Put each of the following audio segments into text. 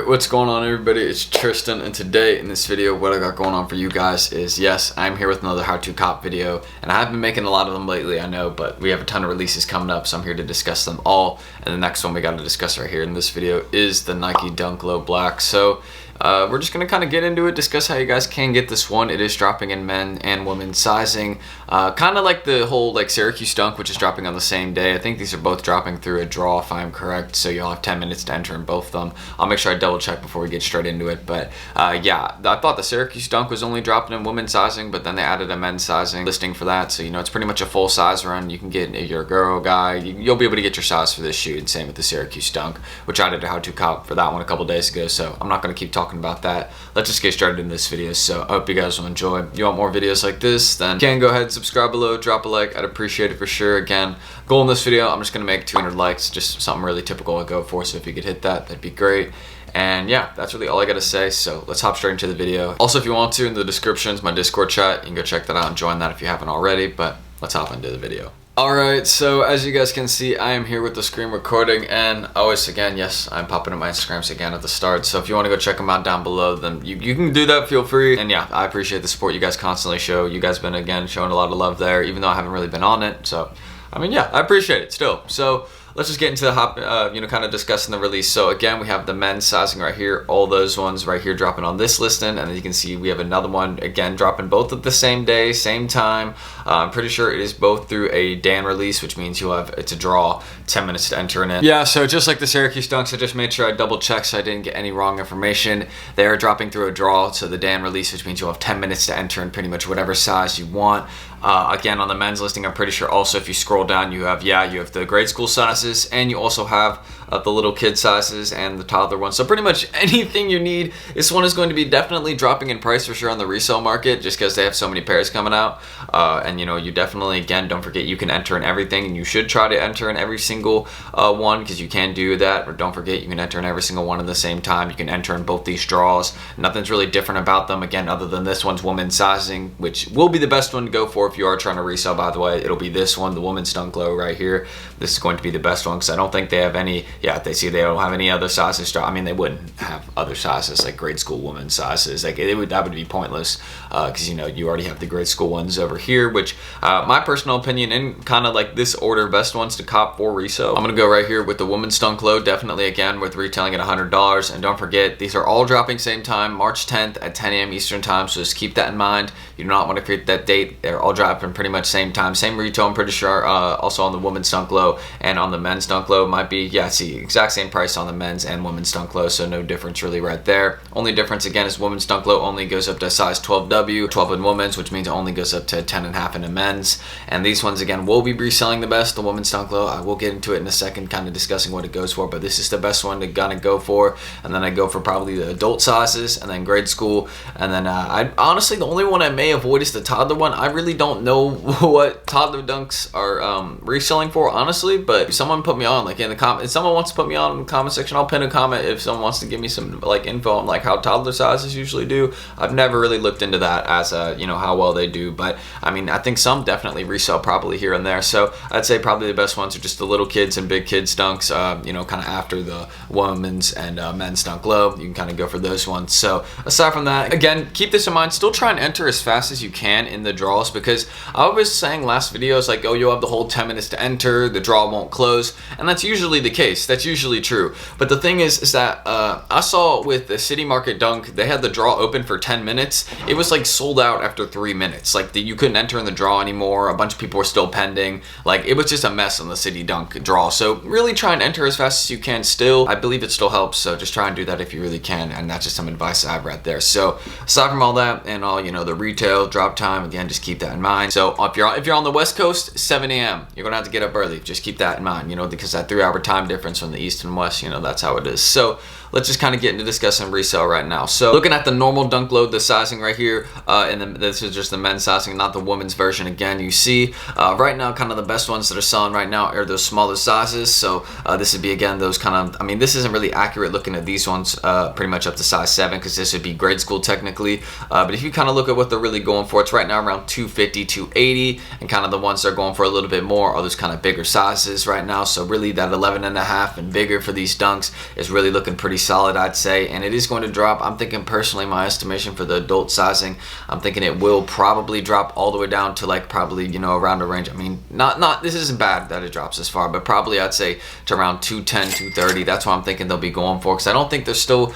Alright, what's going on everybody? It's Tristan, and today in this video what I got going on for you guys is, yes, I'm here with another how-to cop video, and I have been making a lot of them lately, I know, but we have a ton of releases coming up, so I'm here to discuss them all. And the next one we got to discuss right here in this video is the Nike Dunk Low Black. So we're just going to kind of get into it, discuss how you guys can get this one. It is dropping in men and women's sizing, kind of like the whole Syracuse Dunk, which is dropping on the same day. I think these are both dropping through a draw if I'm correct, so you'll have 10 minutes to enter in both of them. I'll make sure I double check before we get straight into it, but yeah, I thought the Syracuse Dunk was only dropping in women's sizing, but then they added a men's sizing listing for that, so you know it's pretty much a full size run. You can get, if you're a girl, guy, you'll be able to get your size for this shoe, and same with the Syracuse Dunk, which I did a how-to cop for that one a couple days ago, so I'm not going to keep talking about that. Let's just get started in this video. So I hope you guys will enjoy. If you want more videos like this, then you can go ahead and subscribe below, drop a like, I'd appreciate it for sure. Again, goal in this video, I'm just gonna make 200 likes, just something really typical I go for, so if you could hit that, that'd be great. And yeah, that's really all I gotta say, so let's hop straight into the video. Also, if you want to, in the description is my Discord chat, you can go check that out and join that if you haven't already, but let's hop into the video. Alright, so as you guys can see, I am here with the screen recording, and always again, yes, I'm popping up my Instagrams again at the start, so if you want to go check them out down below, then you can do that, feel free. And yeah, I appreciate the support you guys constantly show. You guys been, again, showing a lot of love there, even though I haven't really been on it, so, I mean, yeah, I appreciate it still. So, let's just get into the kind of discussing the release. So again, we have the men's sizing right here, all those ones right here dropping on this listing, and then you can see we have another one again dropping both at the same day, same time. I'm pretty sure it is both through a Dan release, which means you'll have, it's a draw, 10 minutes to enter in it. Yeah, so just like the Syracuse Dunks, I just made sure I double checked so I didn't get any wrong information. They are dropping through a draw, so the Dan release, which means you'll have 10 minutes to enter in pretty much whatever size you want. Again, on the men's listing, I'm pretty sure also if you scroll down, you have the grade school sizes, and you also have the little kid sizes and the toddler ones. So pretty much anything you need. This one is going to be definitely dropping in price for sure on the resale market, just because they have so many pairs coming out. And you know, you definitely, again, don't forget you can enter in everything, and you should try to enter in every single one, because you can do that. Or don't forget, you can enter in every single one at the same time. You can enter in both these draws. Nothing's really different about them, again, other than this one's women's sizing, which will be the best one to go for if you are trying to resell, by the way. It'll be this one, the women's Dunk Low right here. This is going to be the best one, because I don't think they have any, yeah, they don't have any other sizes. I mean, they wouldn't have other sizes like grade school women's sizes. Like that would be pointless, because you know you already have the grade school ones over here, which my personal opinion, and kind of like this order, best ones to cop for resale. I'm gonna go right here with the women's Dunk Low, definitely again with retailing at $100. And don't forget, these are all dropping same time, March 10th at 10 a.m. Eastern time, so just keep that in mind. You do not want to create that date. They're all dropping pretty much same time, same retail, I'm pretty sure. Also on the women's Dunk Low and on the men's Dunk Low might be, yeah, see, exact same price on the men's and women's Dunk Low, so no difference really right there. Only difference again is women's Dunk Low only goes up to size 12W, 12 in women's, which means it only goes up to 10.5 in the men's. And these ones again will be reselling the best. The women's Dunk Low, I will get into it in a second, kind of discussing what it goes for, but this is the best one to kind of go for. And then I go for probably the adult sizes, and then grade school, and then I honestly, the only one I may avoid is the toddler one. I really don't know what toddler dunks are reselling for, honestly, but if someone put me on, like in the comment, if someone wants to put me on in the comment section, I'll pin a comment if someone wants to give me some like info on like how toddler sizes usually do. I've never really looked into that as you know, how well they do, but I mean, I think some definitely resell probably here and there. So I'd say probably the best ones are just the little kids and big kids dunks, you know, kind of after the women's and men's Dunk Low. You can kind of go for those ones. So aside from that, again, keep this in mind, still try and enter as fast as you can in the draws, because I was saying last videos like, oh, you'll have the whole 10 minutes to enter, the draw won't close, and that's usually the case. That's usually true. But the thing is that I saw with the City Market Dunk, they had the draw open for 10 minutes. It was like sold out after 3 minutes. Like you couldn't enter in the draw anymore. A bunch of people were still pending. Like it was just a mess on the City Dunk draw. So really try and enter as fast as you can still. I believe it still helps. So just try and do that if you really can. And that's just some advice I have right there. So aside from all that and all, you know, the retail drop time, again, just keep that in mind. So if you're on the West Coast, 7 a.m. You're gonna have to get up early. Just keep that in mind, you know, because that 3-hour time difference from the East and West, you know, that's how it is. So let's just kind of get into discussing resale right now. So looking at the normal Dunk Low, the sizing right here, and then this is just the men's sizing, not the women's version. Again, you see right now kind of the best ones that are selling right now are those smaller sizes. So this would be, again, those kind of, I mean, this isn't really accurate looking at these ones pretty much up to size 7, because this would be grade school technically. But if you kind of look at what they're really going for, it's right now around 250, 280, and kind of the ones they're going for a little bit more are those kind of bigger sizes right now. So really that 11.5 and bigger for these dunks is really looking pretty solid, I'd say, and it is going to drop. I'm thinking personally, my estimation for the adult sizing, I'm thinking it will probably drop all the way down to like probably, you know, around a range. I mean, not this isn't bad that it drops this far, but probably I'd say to around 210, 230. That's what I'm thinking they'll be going for, because I don't think I still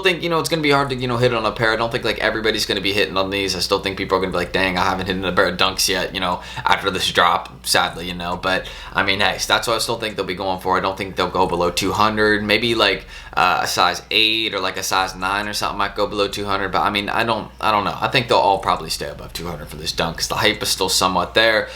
think, you know, it's going to be hard to, you know, hit on a pair. I don't think like everybody's going to be hitting on these. I still think people are going to be like, dang, I haven't hit a pair of dunks yet, you know, after this drop, sadly, you know. But I mean, hey, that's what I still think they'll be going for. I don't think they'll go below 200. Maybe like a size 8 or like a size 9 or something might go below 200. But I mean, I don't know. I think they'll all probably stay above 200 for this dunk, because the hype is still somewhat there.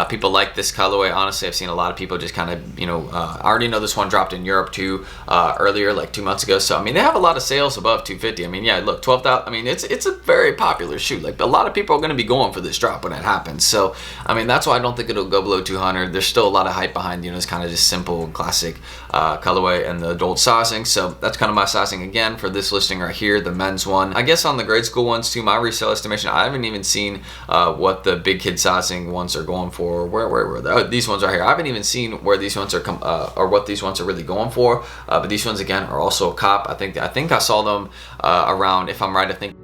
People like this colorway. Honestly, I've seen a lot of people just kind of, you know, I already know this one dropped in Europe too earlier, like 2 months ago. So I mean, they have a lot of sales above 250. I mean, yeah, look, 12,000. I mean, it's a very popular shoe. Like a lot of people are going to be going for this drop when it happens. So I mean, that's why I don't think it'll go below 200. There's still a lot of hype behind, you know, this kind of just simple classic colorway and the adult sizing. So that's kind of my sizing again for this listing right here, the men's one. I guess on the grade school ones too, my resale estimation, I haven't even seen what the big kid sizing ones are going for. Where were they? Oh, these ones are here. I haven't even seen where these ones are or what these ones are really going for. But these ones again are also a cop. I think I saw them around, if I'm right, I think.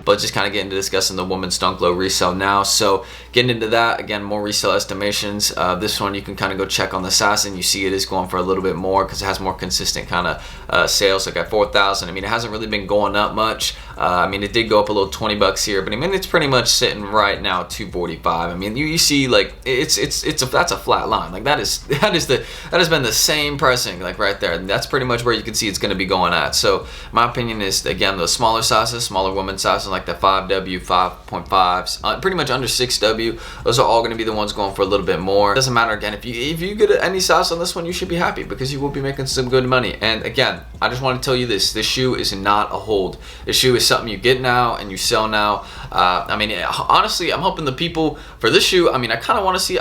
But just kind of getting to discussing the women's dunk low resale now. So getting into that, again, more resale estimations. This one you can kind of go check on the sizing. You see it is going for a little bit more because it has more consistent kind of sales. Like at 4,000, I mean, it hasn't really been going up much. I mean, it did go up a little $20 here, but I mean, it's pretty much sitting right now at 245. I mean, you see like that's a flat line. Like that has been the same pricing like right there. And that's pretty much where you can see it's going to be going at. So my opinion is, again, the smaller sizes, smaller women's sizes, like the 5W, 5.5s, pretty much under 6W, those are all going to be the ones going for a little bit more. It doesn't matter, again, if you get any size on this one, you should be happy because you will be making some good money. And again, I just want to tell you this shoe is not a hold. This shoe is something you get now and you sell now. I mean, honestly, I'm hoping the people for this shoe, I mean, I want to see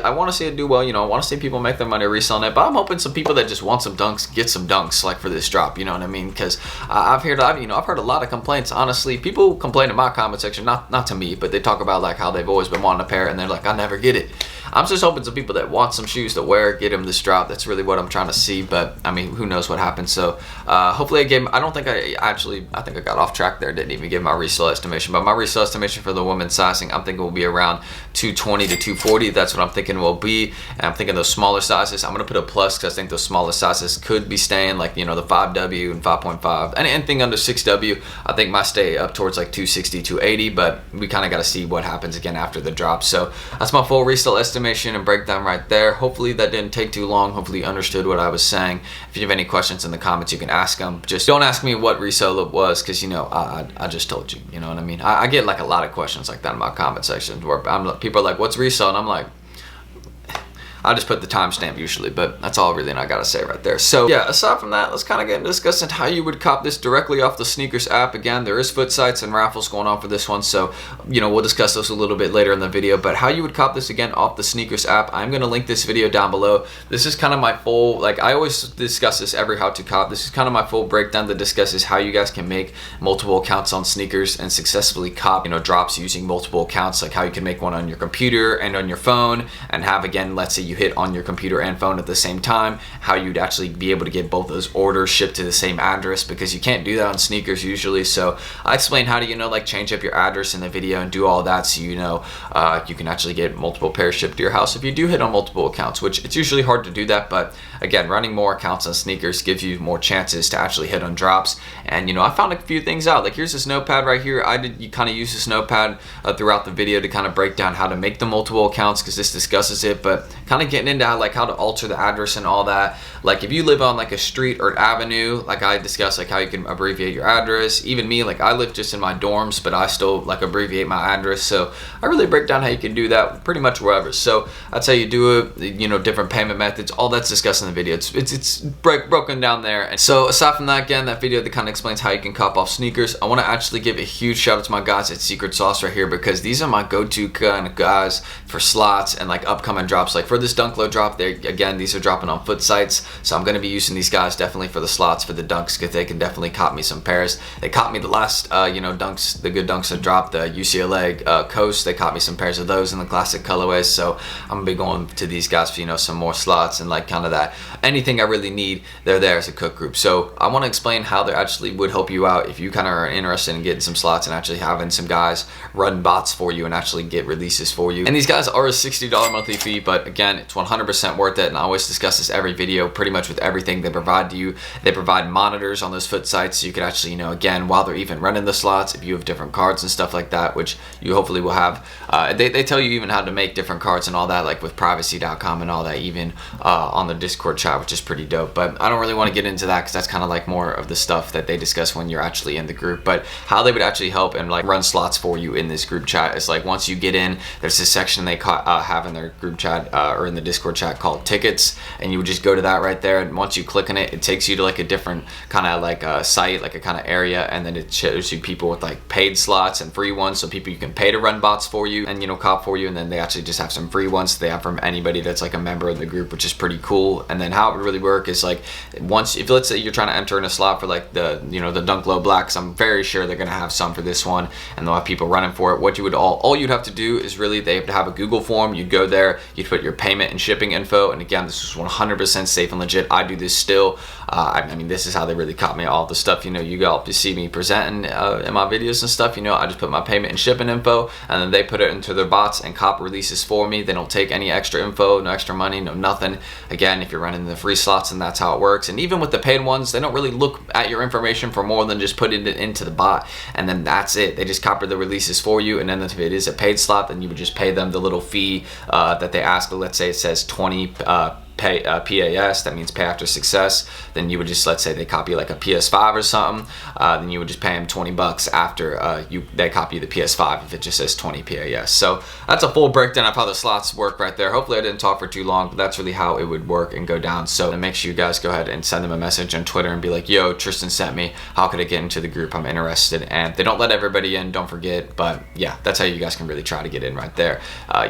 it do well, you know. I want to see people make their money reselling it, but I'm hoping some people that just want some dunks get some dunks like for this drop, you know what I mean? Because I've heard a lot of complaints. Honestly, people complain in my comment section, not to me, but they talk about like how they've always been wanting a pair and they're like, I never get it. I'm just hoping some people that want some shoes to wear get them this drop. That's really what I'm trying to see, but I mean, who knows what happens. So hopefully I think I got off track there, didn't even give my resale estimation, but my resale estimation for the women's sizing, I'm thinking will be around 220 to 240. That's what I'm thinking will be. And I'm thinking those smaller sizes, I'm going to put a plus because I think those smaller sizes could be staying, like, you know, the 5W and 5.5 and anything under 6W, I think might stay up towards like 260, 280, but we kind of got to see what happens again after the drop. So that's my full resale estimation and breakdown right there. Hopefully that didn't take too long. Hopefully you understood what I was saying. If you have any questions in the comments, you can ask them. Just don't ask me what resale it was, because, you know, I just told you, you know what I mean? I get like a lot of questions like that in my comment section where people are like, what's resale? And I'm like, I just put the timestamp usually, but that's all really I gotta say right there. So yeah, aside from that, let's kind of get into discussing how you would cop this directly off the Snkrs app. Again, there is FOOTSITES and Raffles going on for this one, so, you know, we'll discuss those a little bit later in the video. But how you would cop this again off the Snkrs app, I'm gonna link this video down below. This is kind of my full, like, I always discuss this every how to cop. This is kind of my full breakdown that discusses how you guys can make multiple accounts on Snkrs and successfully cop, you know, drops using multiple accounts, like how you can make one on your computer and on your phone, and have, again, let's say you hit on your computer and phone at the same time, how you'd actually be able to get both those orders shipped to the same address, because you can't do that on Snkrs usually. So I explain how to, you know, like change up your address in the video and do all that, so you know you can actually get multiple pairs shipped to your house if you do hit on multiple accounts, which it's usually hard to do that. But again, running more accounts on Snkrs gives you more chances to actually hit on drops. And, you know, I found a few things out. Like, here's this notepad right here. You kind of use this notepad throughout the video to kind of break down how to make the multiple accounts, because this discusses it. But kind of getting into how to alter the address and all that. Like, if you live on like a street or an avenue, like I discussed, like how you can abbreviate your address. Even me, like I live just in my dorms, but I still like abbreviate my address. So I really break down how you can do that pretty much wherever. So that's how you do it. You know, different payment methods, all that's discussed in the video. It's broken down there. And so aside from that, again, that video that kind of explains how you can cop off Snkrs, I want to actually give a huge shout out to my guys at Secret Sauce right here, because these are my go-to kind of guys for slots and like upcoming drops. Like for the this dunk low drop, again, these are dropping on FOOTSITES, so I'm going to be using these guys definitely for the slots for the dunks, because they can definitely cop me some pairs. They caught me the last dunks, the good dunks that dropped, the UCLA Coast. They caught me some pairs of those in the classic colorways, so I'm gonna be going to these guys for some more slots and like kind of that anything I really need, they're there as a cook group. So I want to explain how they actually would help you out if you kind of are interested in getting some slots and actually having some guys run bots for you and actually get releases for you. And these guys are a $60 monthly fee, but again, it's 100% worth it, and I always discuss this every video pretty much with everything they provide to you. They provide monitors on those FOOTSITES, so you could actually again, while they're even running the slots, if you have different cards and stuff like that, which you hopefully will have, they tell you even how to make different cards and all that, like with privacy.com and all that, even on the Discord chat, which is pretty dope. But I don't really want to get into that because that's kind of like more of the stuff that they discuss when you're actually in the group. But how they would actually help and like run slots for you in this group chat is like, once you get in, there's this section they have in their group chat or in the Discord chat called tickets, and you would just go to that right there, and once you click on it, it takes you to like a different kind of like site, like a kind of area, and then it shows you people with like paid slots and free ones, so people you can pay to run bots for you and cop for you, and then they actually just have some free ones they have from anybody that's like a member of the group, which is pretty cool. And then how it would really work is like, if let's say you're trying to enter in a slot for like the the dunk low blacks, I'm very sure they're gonna have some for this one, and they'll have people running for it. What you would all you'd have to do is really, they have a Google form. You'd go there, you'd put your payment and shipping info, and again, this is 100% safe and legit. I do this still. I mean, this is how they really caught me all the stuff you all see me presenting in my videos and stuff. I just put my payment and shipping info, and then they put it into their bots and cop releases for me. They don't take any extra info, no extra money, no nothing. Again, if you're running the free slots, and that's how it works. And even with the paid ones, they don't really look at your information for more than just putting it into the bot, and then that's it. They just copy the releases for you, and then if it is a paid slot, then you would just pay them the little fee that they ask. Let's say it says 20 PAS, that means pay after success. Then you would just, let's say they copy like a PS5 or something, then you would just pay them $20 after they copy the PS5 if it just says 20 PAS. So that's a full breakdown of how the slots work right there. Hopefully I didn't talk for too long, but that's really how it would work and go down. So make sure you guys go ahead and send them a message on Twitter and be like, yo, Tristan sent me, how could I get into the group? I'm interested. And they don't let everybody in, don't forget, but yeah, that's how you guys can really try to get in right there.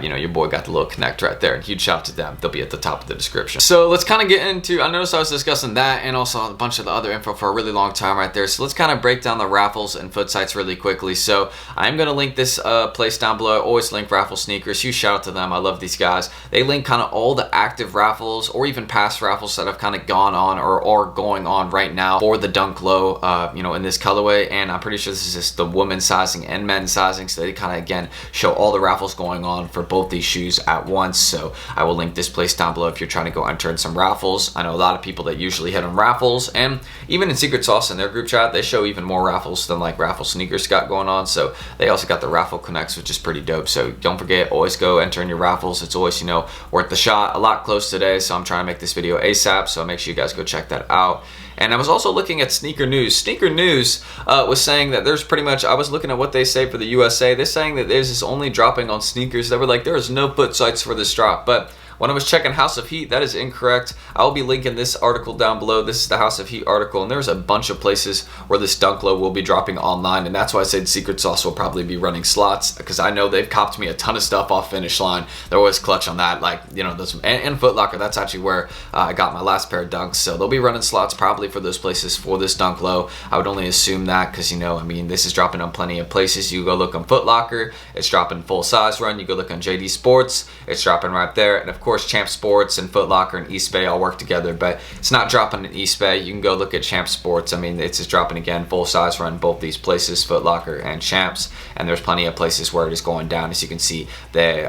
Your boy got the little connect right there, and huge shout out to them. They'll be at the top of the description. So let's kind of get into, I noticed I was discussing that and also a bunch of the other info for a really long time right there. So let's kind of break down the Raffles and FOOTSITES really quickly. So I'm going to link this place down below. I always link Raffles Snkrs. Huge shout out to them. I love these guys. They link kind of all the active Raffles or even past Raffles that have kind of gone on or are going on right now for the dunk low, in this colorway. And I'm pretty sure this is just the women's sizing and men's sizing. So they kind of, again, show all the Raffles going on for both these shoes at once. So I will link this place down below if you're trying to go enter in some Raffles. I know a lot of people that usually hit on Raffles, and even in Secret Sauce in their group chat, they show even more Raffles than like Raffles Snkrs got going on. So they also got the Raffle Connects, which is pretty dope. So don't forget, always go enter in your Raffles. It's always, worth the shot. A lot close today, so I'm trying to make this video ASAP, so make sure you guys go check that out. And I was also looking at Sneaker News. Sneaker News was saying that there's pretty much, I was looking at what they say for the USA. They're saying that there's this only dropping on sneakers. They were like, there is no FOOTSITES for this drop. But when I was checking House of Heat, that is incorrect. I will be linking this article down below. This is the House of Heat article, and there's a bunch of places where this dunk low will be dropping online, and that's why I said Secret Sauce will probably be running slots, because I know they've copped me a ton of stuff off Finish Line. They're always clutch on that, like, those, and Foot Locker. That's actually where I got my last pair of dunks, so they'll be running slots probably for those places for this dunk low. I would only assume that because, this is dropping on plenty of places. You go look on Foot Locker, it's dropping full size run. You go look on JD Sports, it's dropping right there, and of course Champ Sports and Foot Locker and East Bay all work together, but it's not dropping in East Bay. You can go look at Champ Sports. It's just dropping again, full size run, both these places, Foot Locker and Champs, and there's plenty of places where it is going down. As you can see, the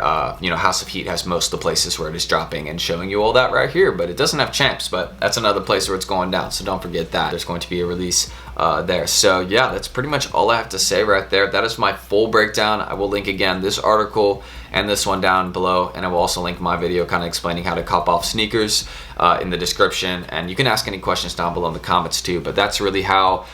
House of Heat has most of the places where it is dropping and showing you all that right here, but it doesn't have Champs, but that's another place where it's going down, so don't forget that. There's going to be a release there. So yeah, that's pretty much all I have to say right there. That is my full breakdown. I will link again this article and this one down below, and I will also link my video kind of explaining how to cop off sneakers in the description, and you can ask any questions down below in the comments too. But that's really how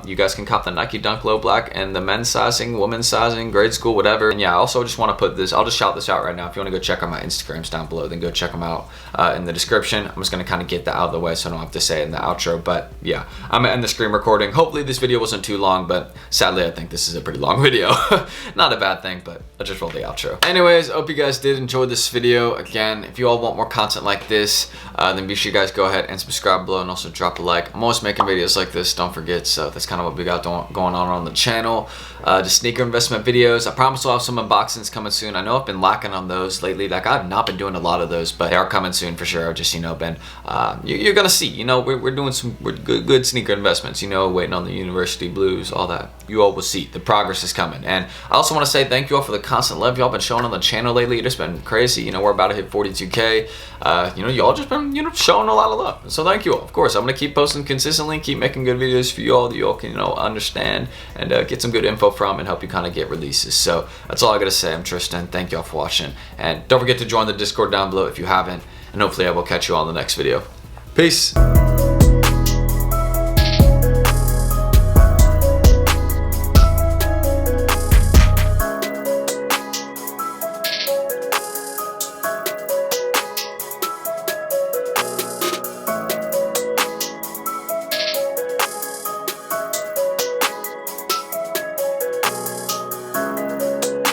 you guys can cop the Nike Dunk Low Black and the men's sizing, women's sizing, grade school, whatever. And yeah, I also just want to put this, I'll just shout this out right now. If you want to go check out my Instagrams down below, then go check them out in the description. I'm just going to kind of get that out of the way so I don't have to say it in the outro. But yeah, I'm going to end the screen recording. Hopefully this video wasn't too long, but sadly I think this is a pretty long video. Not a bad thing, but I just rolled the outro. Anyways, I hope you guys did enjoy this video. Again, if you all want more content like this, then be sure you guys go ahead and subscribe below and also drop a like. I'm always making videos like this, don't forget. So that's kind of what we got going on the channel. Just sneaker investment videos. I promise we'll have some unboxings coming soon. I know I've been lacking on those lately. Like, I've not been doing a lot of those, but they are coming soon for sure. I've just, you know, been you're gonna see, you know, we're doing some good sneaker investments, you know, waiting on the university blues, all that. You all will see the progress is coming. And I also want to say thank you all for the constant love y'all been showing on the channel lately. It's been crazy. You know, we're about to hit 42K. You know, y'all just been, you know, showing a lot of love. So thank you all. Of course, I'm gonna keep posting consistently, keep making good videos for you all that you all can, you know, understand and get some good info from and help you kind of get releases. So that's all I gotta say. I'm Tristan. Thank you all for watching, and don't forget to join the Discord down below if you haven't, and hopefully I will catch you all in the next video. Peace.